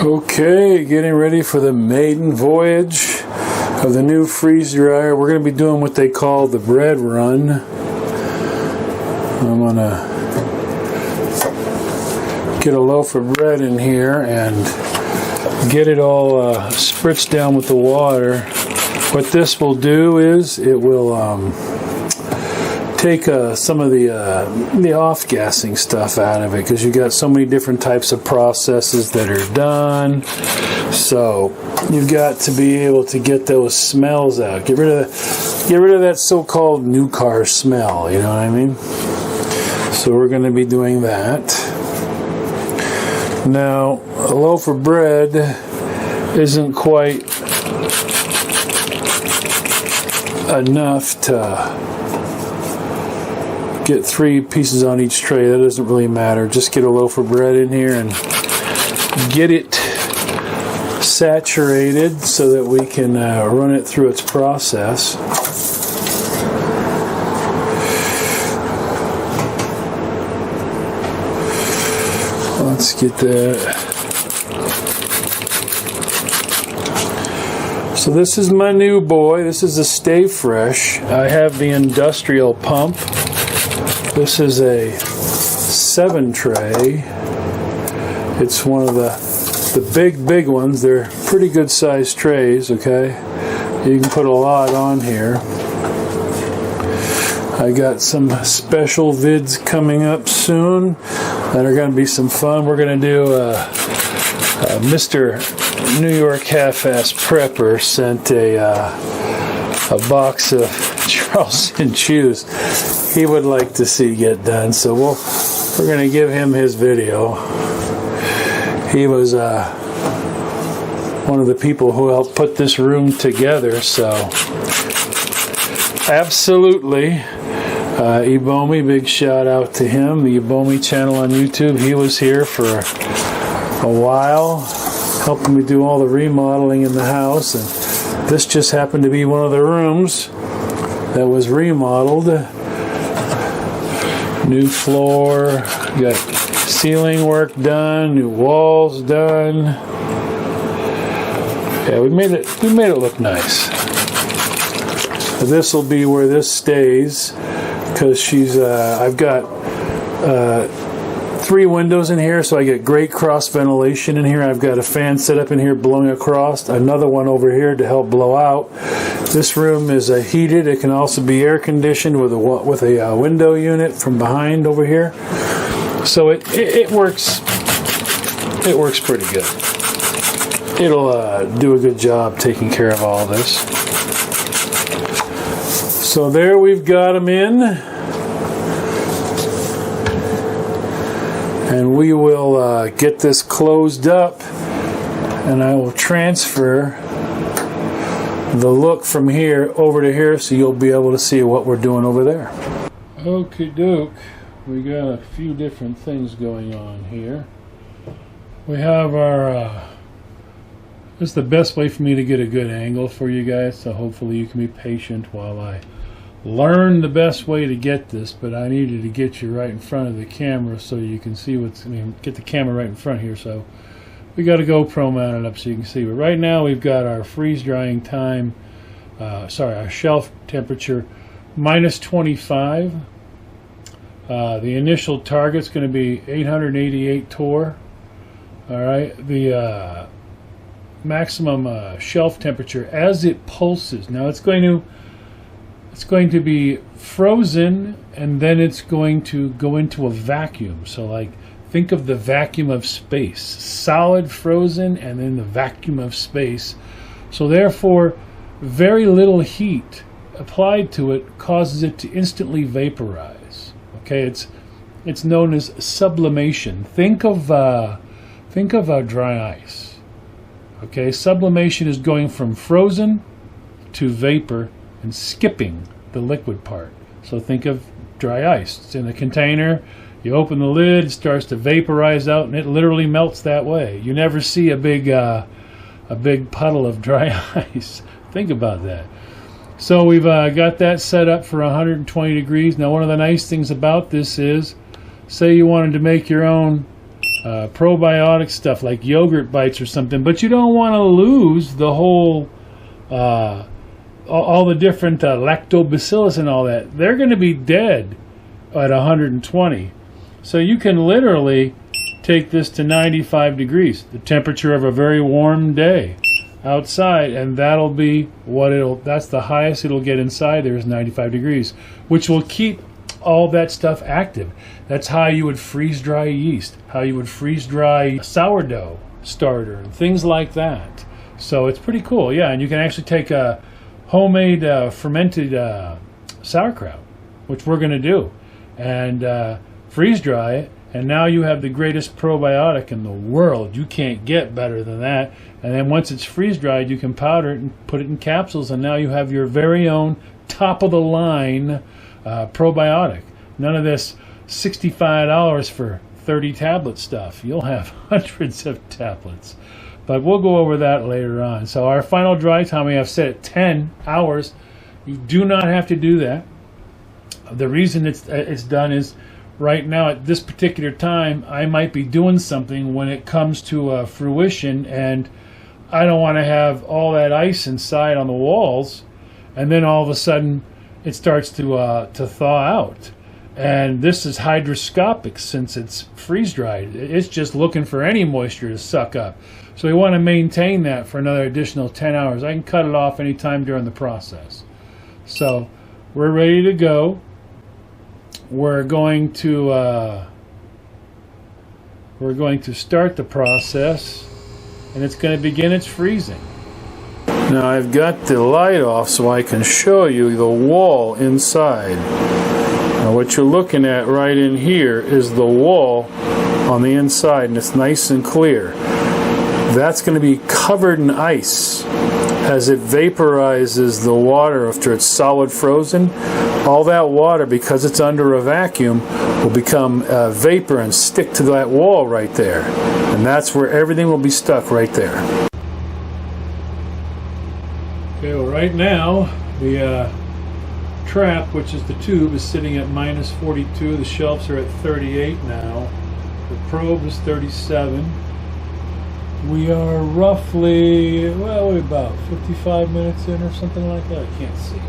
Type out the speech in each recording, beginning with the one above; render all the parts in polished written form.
Okay, getting ready for the maiden voyage of the new freeze dryer. We're going to be doing what they call the bread run. I'm going to get a loaf of bread in here and get it all spritzed down with the water. What this will do is it will take some of the off-gassing stuff out of it, because you got so many different types of processes that are done. So you've got to be able to get those smells out. Get rid of that so-called new car smell. You know what I mean? So we're going to be doing that. Now, a loaf of bread isn't quite enough to get 3 pieces on each tray. That doesn't really matter. Just get a loaf of bread in here and get it saturated so that we can run it through its process. Let's get that. So this is my new boy. This is a Stay Fresh. I have the industrial pump. This is a 7 tray. It's one of the big ones. They're pretty good sized trays, okay? You can put a lot on here. I got some special vids coming up soon that are going to be some fun. We're going to do Mr. New York Half-Ass Prepper sent a box of Charleston chews he would like to see get done, so we're going to give him his video. He was one of the people who helped put this room together, so absolutely. Ebomi, big shout out to him, the Ebomi channel on YouTube. He was here for a while, helping me do all the remodeling in the house, and this just happened to be one of the rooms that was remodeled. New floor, got ceiling work done, new walls done. Yeah, we made it look nice. This will be where this stays, because I've got 3 windows in here, so I get great cross ventilation in here. I've got a fan set up in here blowing across, another one over here to help blow out. This room is heated. It can also be air conditioned with a window unit from behind over here. So it works. It works pretty good. It'll do a good job taking care of all this. So there we've got them in. And we will get this closed up, and I will transfer the look from here over to here, so you'll be able to see what we're doing over there. Okie doke, we got a few different things going on here. We have our this is the best way for me to get a good angle for you guys, so hopefully you can be patient while I learn the best way to get this, but I needed to get you right in front of the camera so you can see get the camera right in front here, so we got a GoPro mounted up so you can see. But right now we've got our freeze drying time, our shelf temperature -25. The initial target's going to be 888 torr. All right, the maximum shelf temperature as it pulses. Now it's going to be frozen, and then it's going to go into a vacuum. So like, think of the vacuum of space. Solid frozen, and then the vacuum of space. So therefore, very little heat applied to it causes it to instantly vaporize. Okay, it's known as sublimation. Think of dry ice. Okay, sublimation is going from frozen to vapor and skipping the liquid part. So think of dry ice. It's in a container. You open the lid, it starts to vaporize out, and it literally melts that way. You never see a big puddle of dry ice. Think about that. So we've got that set up for 120 degrees. Now, one of the nice things about this is, say you wanted to make your own probiotic stuff like yogurt bites or something, but you don't want to lose the whole all the different lactobacillus and all that. They're going to be dead at 120. So you can literally take this to 95 degrees, the temperature of a very warm day outside, and that'll be what that's the highest it'll get inside there is 95 degrees, which will keep all that stuff active. That's how you would freeze dry yeast, how you would freeze dry sourdough starter, and things like that. So it's pretty cool, yeah. And you can actually take a homemade fermented sauerkraut, which we're going to do, and freeze dry it, and now you have the greatest probiotic in the world. You can't get better than that. And then once it's freeze dried, you can powder it and put it in capsules, and now you have your very own top of the line probiotic. None of this $65 for 30 tablet stuff. You'll have hundreds of tablets. But we'll go over that later on. So our final dry time, we have set at 10 hours. You do not have to do that. The reason it's done is right now at this particular time, I might be doing something when it comes to fruition, and I don't want to have all that ice inside on the walls, and then all of a sudden it starts to thaw out. And this is hydroscopic since it's freeze-dried. It's just looking for any moisture to suck up. So we want to maintain that for another additional 10 hours. I can cut it off anytime during the process. So we're ready to go. We're going to start the process, and it's going to begin its freezing. Now I've got the light off so I can show you the wall inside. Now what you're looking at right in here is the wall on the inside, and it's nice and clear. That's going to be covered in ice. As it vaporizes the water after it's solid frozen, all that water, because it's under a vacuum, will become vapor and stick to that wall right there. And that's where everything will be stuck right there. Okay, well right now, the trap, which is the tube, is sitting at minus 42. The shelves are at 38 now. The probe is 37. We are roughly, well, we're about 55 minutes in or something like that. I can't see.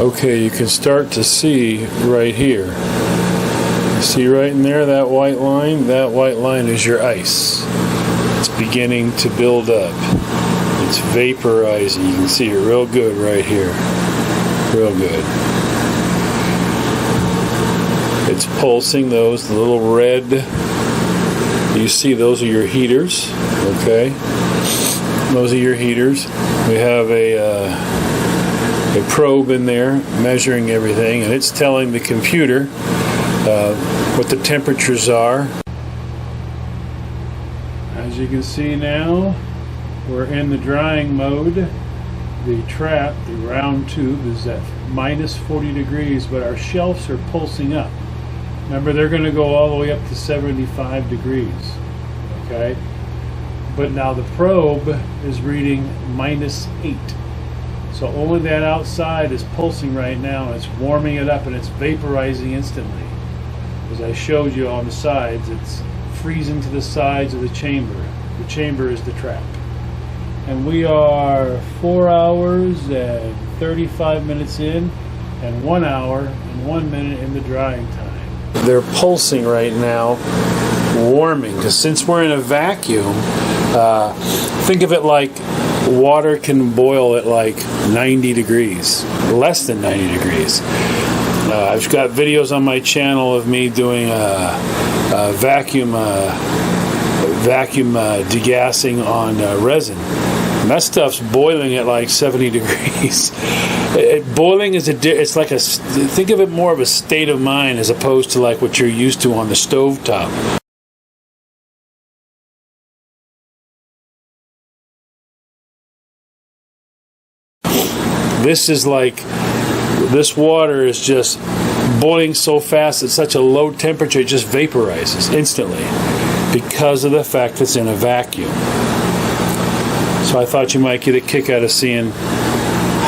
Okay, you can start to see right here. You see right in there, that white line? That white line is your ice. It's beginning to build up. It's vaporizing. You can see it real good right here. Real good. It's pulsing those, the little red. You see those are your heaters, okay? Those are your heaters. We have a probe in there measuring everything, and it's telling the computer what the temperatures are. As you can see now, we're in the drying mode. The trap, the round tube, is at minus 40 degrees, but our shelves are pulsing up. Remember, they're going to go all the way up to 75 degrees, okay? But now the probe is reading minus 8. So only that outside is pulsing right now, and it's warming it up, and it's vaporizing instantly. As I showed you on the sides, it's freezing to the sides of the chamber. The chamber is the trap. And we are 4 hours and 35 minutes in, and 1 hour and 1 minute in the drying time. They're pulsing right now, warming, because since we're in a vacuum, think of it like water can boil at like 90 degrees, less than 90 degrees. I've got videos on my channel of me doing vacuum degassing on resin. And that stuff's boiling at like 70 degrees. Boiling is it's like think of it more of a state of mind as opposed to like what you're used to on the stovetop. This is like, this water is just boiling so fast at such a low temperature, it just vaporizes instantly because of the fact it's in a vacuum. So I thought you might get a kick out of seeing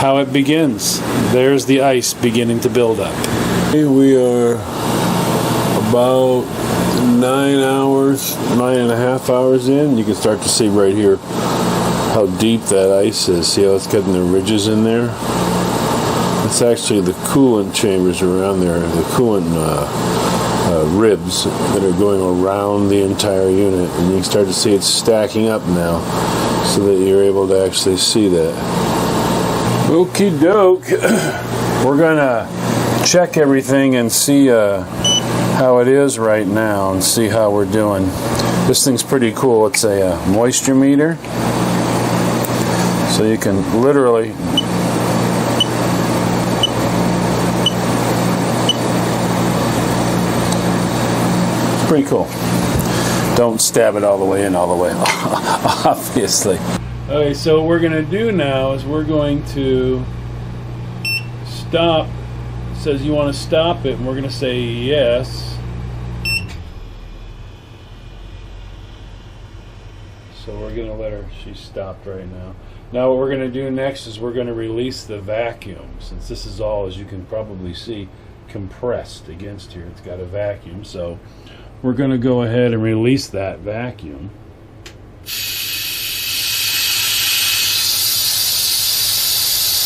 how it begins. There's the ice beginning to build up. We are about 9.5 hours in, you can start to see right here how deep that ice is. See how it's getting the ridges in there? It's actually the coolant chambers around there, the coolant ribs that are going around the entire unit, and you can start to see it stacking up now so that you're able to actually see that. Okie doke. We're gonna check everything and see how it is right now and see how we're doing. This thing's pretty cool. It's a moisture meter, so you can literally pretty cool. Don't stab it all the way in, all the way, obviously. Okay, so what we're going to do now is we're going to stop. It says you want to stop it, and we're going to say yes. So we're going to let her, she's stopped right now. Now what we're going to do next is we're going to release the vacuum. Since this is all, as you can probably see, compressed against here. It's got a vacuum, so we're going to go ahead and release that vacuum.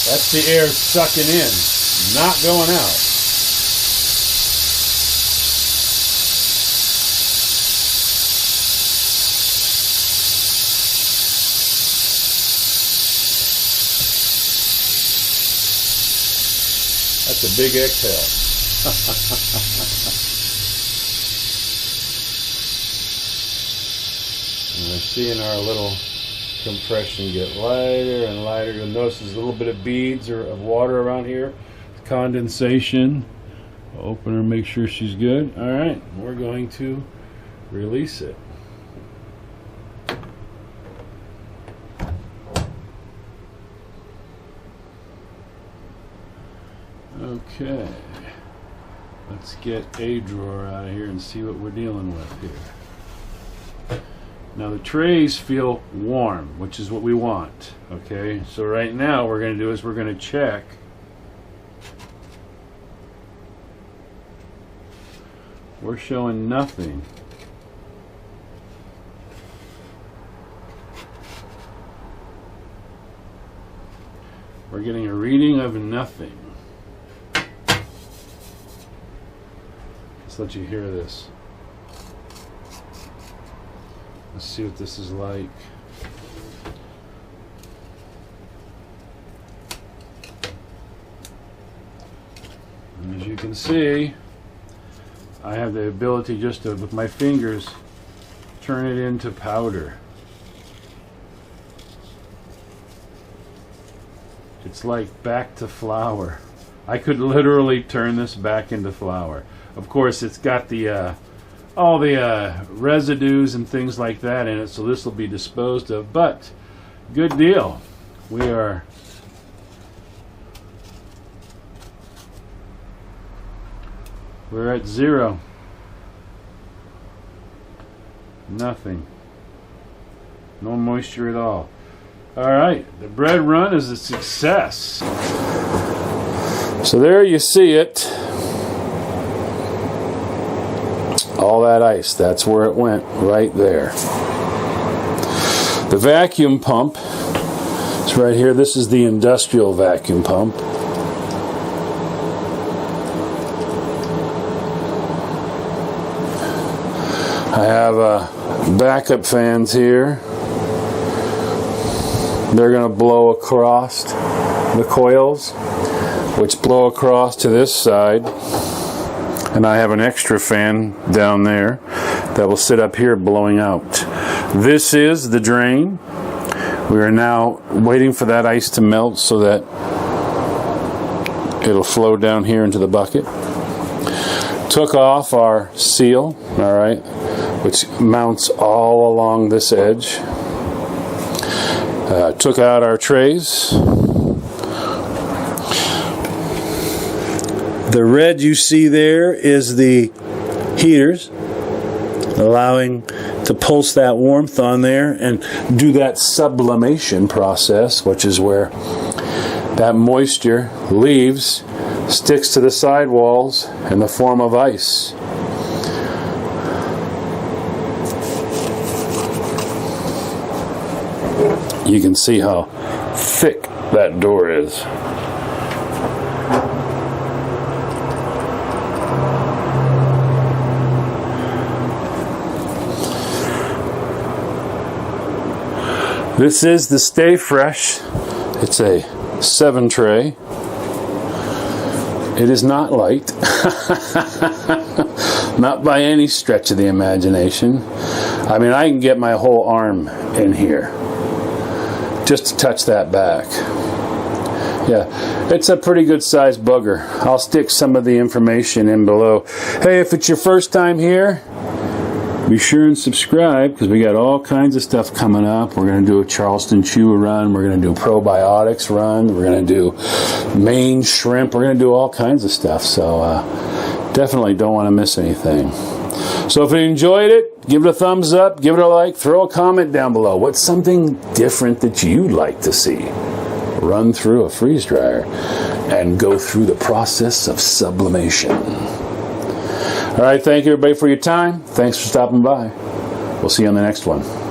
That's the air sucking in, not going out. That's a big exhale. And we're seeing our little compression get lighter and lighter. You'll notice there's a little bit of beads or of water around here. Condensation. Open her, make sure she's good. Alright, we're going to release it. Okay. Let's get a drawer out of here and see what we're dealing with here. Now the trays feel warm, which is what we want. Okay, so right now what we're going to do is we're going to check we're showing nothing. We're getting a reading of nothing. Let's let you hear this. Let's see what this is like. And as you can see, I have the ability just to, with my fingers, turn it into powder. It's like back to flour. I could literally turn this back into flour. Of course, it's got the all the residues and things like that in it, so this will be disposed of, but good deal. We're at zero. Nothing. No moisture at all. Alright, the bread run is a success. So there you see it. All that ice, that's where it went, right there. The vacuum pump is right here. This is the industrial vacuum pump. I have backup fans here. They're going to blow across the coils, which blow across to this side. And I have an extra fan down there that will sit up here blowing out. This is the drain. We are now waiting for that ice to melt so that it'll flow down here into the bucket. Took off our seal, all right, which mounts all along this edge. Took out our trays. The red you see there is the heaters, allowing to pulse that warmth on there and do that sublimation process, which is where that moisture leaves, sticks to the sidewalls in the form of ice. you can see how thick that door is. This is the Stay Fresh. It's a 7 tray. It is not light. Not by any stretch of the imagination. I mean, I can get my whole arm in here just to touch that back. Yeah, it's a pretty good sized bugger. I'll stick some of the information in below. Hey, if it's your first time here, be sure and subscribe, because we got all kinds of stuff coming up. We're going to do a Charleston Chew run. We're going to do a probiotics run. We're going to do Maine shrimp. We're going to do all kinds of stuff. So definitely don't want to miss anything. So if you enjoyed it, give it a thumbs up, give it a like, throw a comment down below. What's something different that you'd like to see? Run through a freeze dryer and go through the process of sublimation. All right, thank you everybody for your time. Thanks for stopping by. We'll see you on the next one.